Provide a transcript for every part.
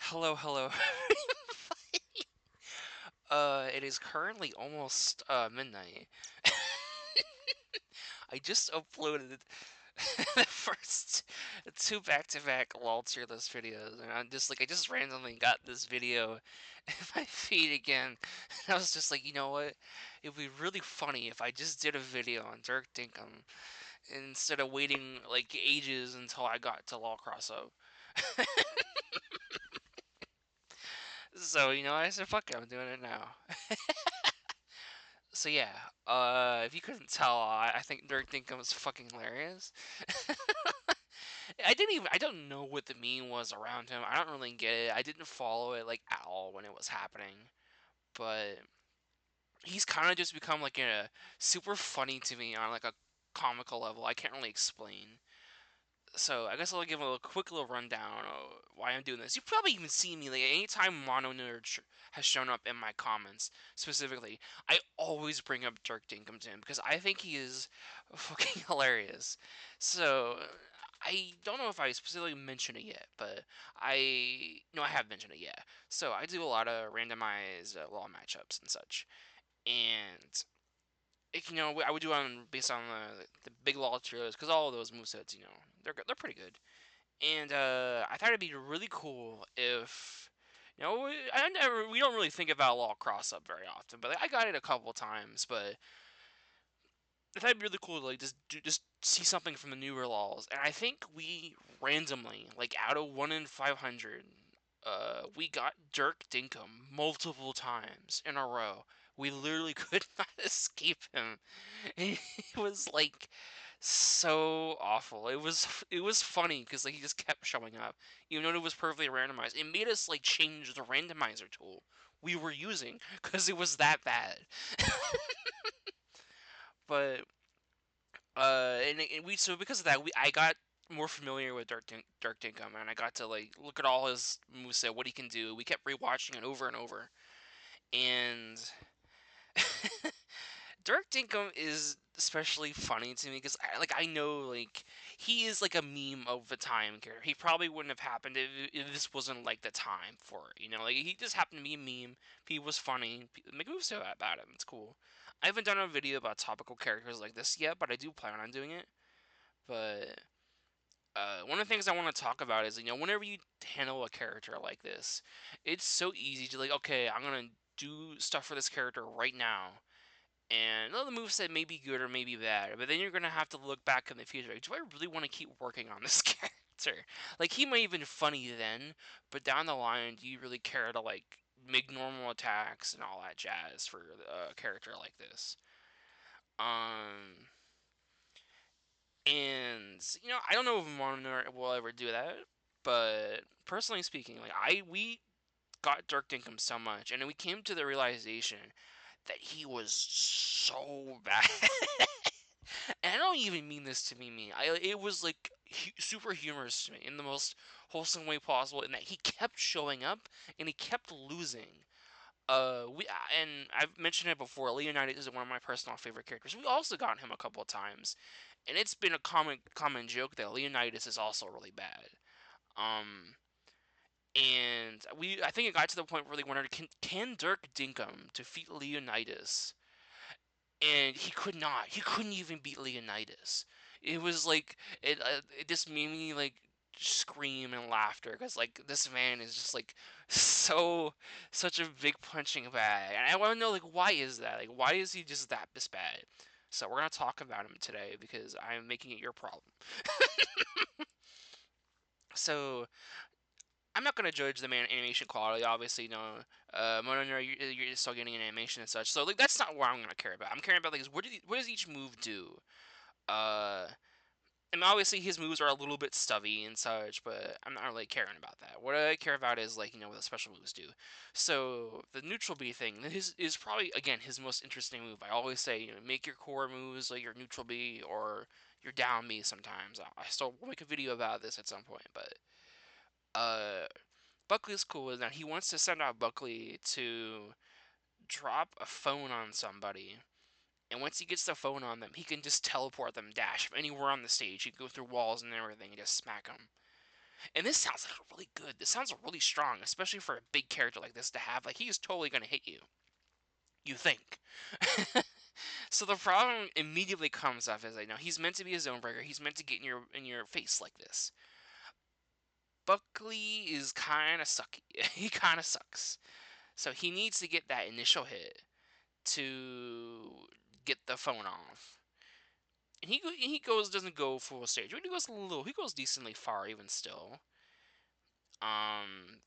Hello, hello. It is currently almost midnight. I just uploaded the first two back-to-back Lawl tier list videos, and I just randomly got this video in my feed again. And I was just like, you know what? It'd be really funny if I just did a video on Dirk Dinkum instead of waiting like ages until I got to Law Cross Up. So, I said, fuck it, I'm doing it now. So yeah, if you couldn't tell, I think Dirk Dinkum was fucking hilarious. I don't know what the meme was around him. I don't really get it. I didn't follow it like at all when it was happening, but he's kind of just become like a super funny to me on like a comical level. I can't really explain. So I guess I'll give a quick little rundown of why I'm doing this. You probably even see me like anytime Mono Nerd has shown up in my comments specifically. I always bring up Dirk Dinkum to him because I think he is fucking hilarious. So I don't know if I specifically mentioned it yet, but I have mentioned it. Yeah. So I do a lot of randomized law matchups and such, and I would do on based on the big law trios because all of those movesets, they're pretty good. And I thought it'd be really cool if we don't really think about law cross up very often, but like, I got it a couple times. But I thought it'd be really cool to like just see something from the newer laws. And I think we randomly, like out of 1 in 500, we got Dirk Dinkum multiple times in a row. We literally could not escape him. It was like so awful. It was funny because like he just kept showing up, even though it was perfectly randomized. It made us like change the randomizer tool we were using because it was that bad. But and we so because of that I got more familiar with Dirk Dinkum, and I got to like look at all his moveset, what he can do. We kept rewatching it over and over, and Dirk Dinkum is especially funny to me because I know like he is like a meme of the time character. He probably wouldn't have happened if this wasn't like the time for it. Like he just happened to be a meme. He was funny. Make moves about him. It's cool. I haven't done a video about topical characters like this yet, but I do plan on doing it. But one of the things I want to talk about is whenever you handle a character like this, it's so easy to like okay, I'm gonna do stuff for this character right now, and the moveset may be good or may be bad, but then you're gonna have to look back in the future. Like, do I really want to keep working on this character? Like he might have been funny then, but down the line, do you really care to like make normal attacks and all that jazz for a character like this? Um, and I don't know if Monitor will ever do that, but personally speaking, like we got Dirk Dinkum so much, and then we came to the realization that he was so bad. And I don't even mean this to be mean. It was like super humorous to me in the most wholesome way possible, in that he kept showing up and he kept losing. And I've mentioned it before. Leonidas is one of my personal favorite characters. We also got him a couple of times, and it's been a common joke that Leonidas is also really bad. Um, and I think it got to the point where they wondered, can Dirk Dinkum defeat Leonidas? And he could not. He couldn't even beat Leonidas. It was like it just made me like scream and laughter because like this man is just like such a big punching bag, and I want to know like why is that? Like why is he just that this bad? So we're gonna talk about him today because I'm making it your problem. So I'm not gonna judge the man animation quality. Obviously, no. Mono, you're still getting an animation and such. So like that's not what I'm gonna care about. I'm caring about like what does each move do? Uh, and obviously his moves are a little bit stubby and such, but I'm not really caring about that. What I care about is like what the special moves do. So the neutral B thing is probably again his most interesting move. I always say make your core moves like your neutral B or your down B. Sometimes I still will make a video about this at some point, but uh Buckley's cool is that he wants to send out Buckley to drop a phone on somebody. And once he gets the phone on them, he can just teleport them, dash from anywhere on the stage. He can go through walls and everything and just smack them. And this sounds like really good. This sounds really strong, especially for a big character like this to have. Like, he's totally gonna hit you. You think. So the problem immediately comes up is like, no, he's meant to be a zone breaker. He's meant to get in your face like this. Buckley is kind of sucky. He kind of sucks. So he needs to get that initial hit to get the phone off. And he goes doesn't go full stage. But he goes decently far even still. Um,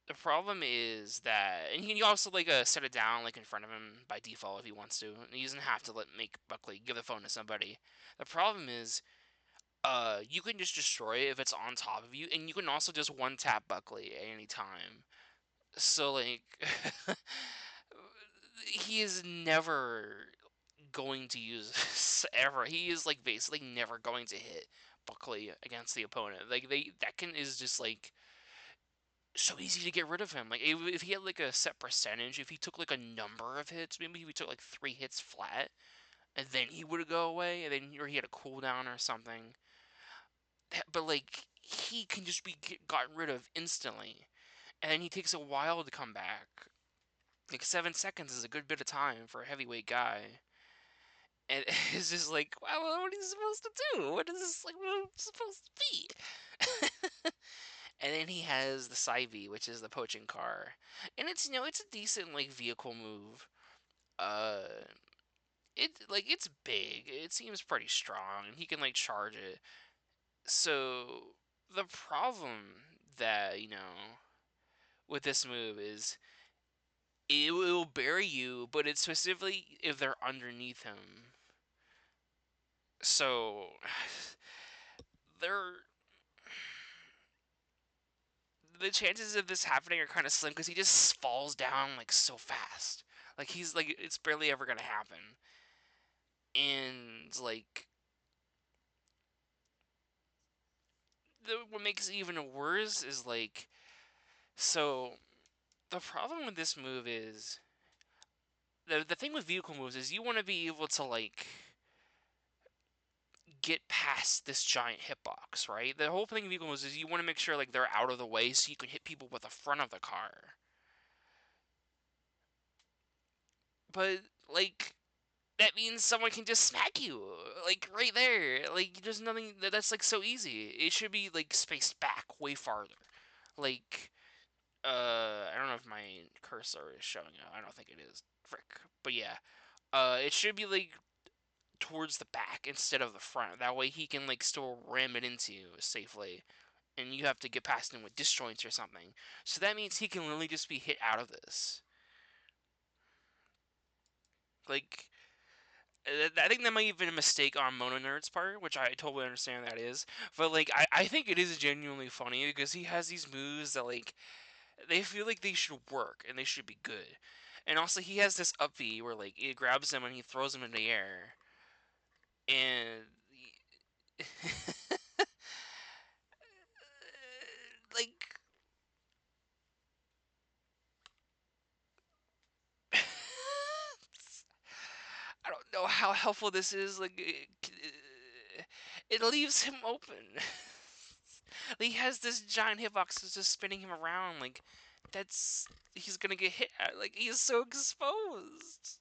the problem is that, and he can also like set it down like in front of him by default if he wants to. He doesn't have to make Buckley give the phone to somebody. The problem is, you can just destroy it if it's on top of you, and you can also just one tap Buckley at any time. So like, he is never going to use this ever. He is like basically never going to hit Buckley against the opponent. Like that can is just like so easy to get rid of him. Like if he had like a set percentage, if he took like a number of hits, maybe if he took like 3 hits flat, and then he would go away, and then or he had a cooldown or something. But like he can just be gotten rid of instantly, and then he takes a while to come back. Like 7 seconds is a good bit of time for a heavyweight guy. And it's just like, wow, what is he supposed to do? What is this like? What is supposed to be? And then he has the Psyve, which is the poaching car, and it's a decent like vehicle move. Uh, it's big. It seems pretty strong, and he can like charge it. So the problem that with this move is it will bury you, but it's specifically if they're underneath him. So they're the chances of this happening are kind of slim because he just falls down like so fast. Like he's like it's barely ever gonna happen. And like what makes it even worse is like so the problem with this move is the thing with vehicle moves is you want to be able to like get past this giant hitbox, right? The whole thing of vehicle moves is you want to make sure like they're out of the way so you can hit people with the front of the car. But like that means someone can just smack you like right there. Like there's nothing that's like so easy. It should be like spaced back way farther. Like I don't know if my cursor is showing up. I don't think it is. Frick. But yeah. It should be like towards the back instead of the front. That way he can like still ram it into you safely. And you have to get past him with disjoints or something. So that means he can literally just be hit out of this. Like I think that might have been a mistake on Mono Nerd's part, which I totally understand that is. But like, I think it is genuinely funny because he has these moves that like they feel like they should work and they should be good. And also he has this up B where like it grabs him and he throws him in the air, and like I don't know how helpful this is. Like it leaves him open. He has this giant hitbox that's just spinning him around. Like that's he's gonna get hit. Like he's so exposed.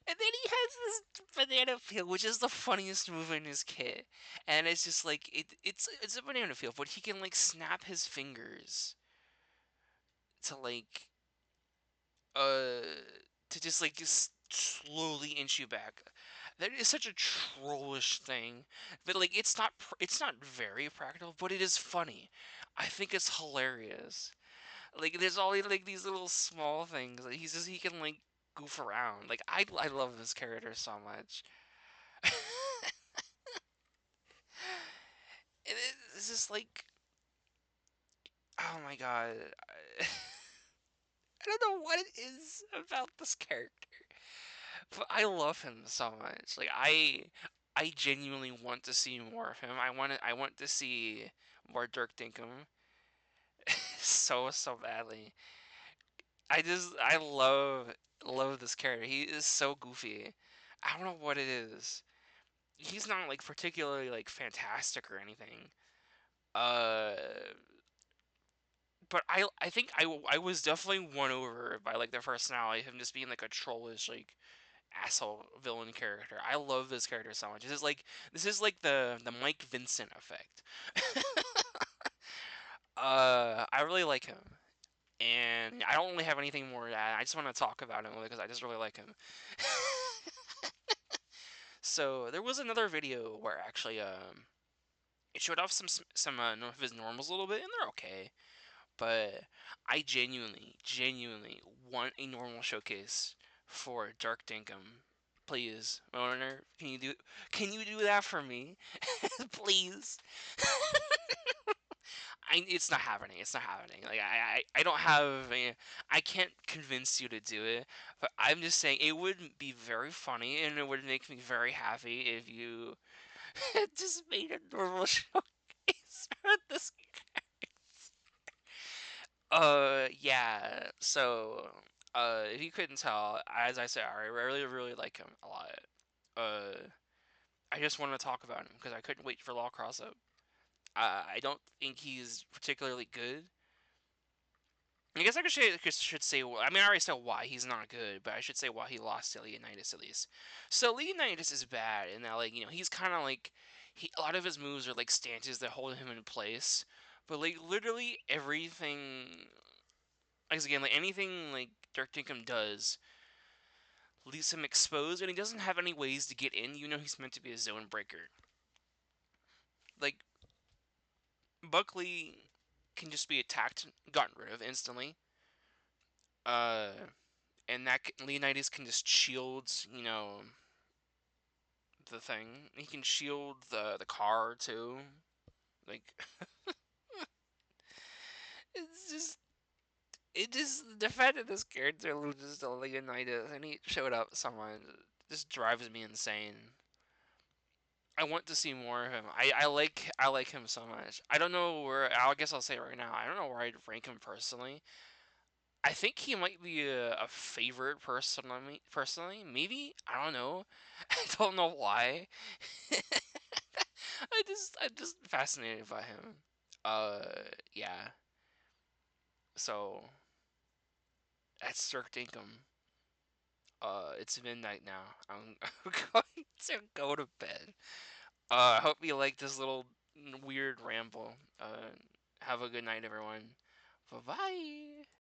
And then he has this banana peel, which is the funniest move in his kit. And it's just like it's a banana peel, but he can like snap his fingers to like uh to just like just slowly inch you back. That is such a trollish thing, but like it's not very practical, but it is funny. I think it's hilarious. Like there's all like these little small things that he can like goof around. Like I love this character so much. And it's just like oh my god. I don't know what it is about this character. But I love him so much. Like I genuinely want to see more of him. I want to see more Dirk Dinkum so badly. I love this character. He is so goofy. I don't know what it is. he's not like particularly like fantastic or anything. Uh, but I think I was definitely won over by like the personality of him just being like a trollish like asshole villain character. I love this character so much. This is like the Mike Vincent effect. I really like him, and I don't really have anything more to add. I just want to talk about him because I just really like him. So there was another video where actually it showed off some of his normals a little bit, and they're okay. But I genuinely want a normal showcase for Dirk Dinkum. Please, owner, can you do that for me? Please. It's not happening. It's not happening. Like I don't have I can't convince you to do it, but I'm just saying it would be very funny and it would make me very happy if you just made a normal showcase for this. Yeah. So, if you couldn't tell, as I said, I really like him a lot. Uh, I just wanted to talk about him because I couldn't wait for Law Cross Up. I don't think he's particularly good. I guess I should say. I mean, I already said why he's not good, but I should say why he lost to Leonidas at least. So Leonidas is bad in that, like, he's kind of like a lot of his moves are like stances that hold him in place, but like literally everything, like again, like anything like Dirk Dinkum does leaves him exposed, and he doesn't have any ways to get in. He's meant to be a zone breaker. Like Buckley can just be attacked, gotten rid of instantly. Uh, and Leonidas can just shield, the thing. He can shield the car too. Like it's just it just defended this character loses to Leonidas, and he showed up someone just drives me insane. I want to see more of him. I like him so much. I don't know where. I guess I'll say it right now. I don't know where I'd rank him personally. I think he might be a favorite personally, maybe I don't know. I don't know why. I'm just fascinated by him. Uh, yeah. So that's Dirk Dinkum. It's midnight now. I'm going to go to bed. I hope you like this little weird ramble. Have a good night, everyone. Bye bye.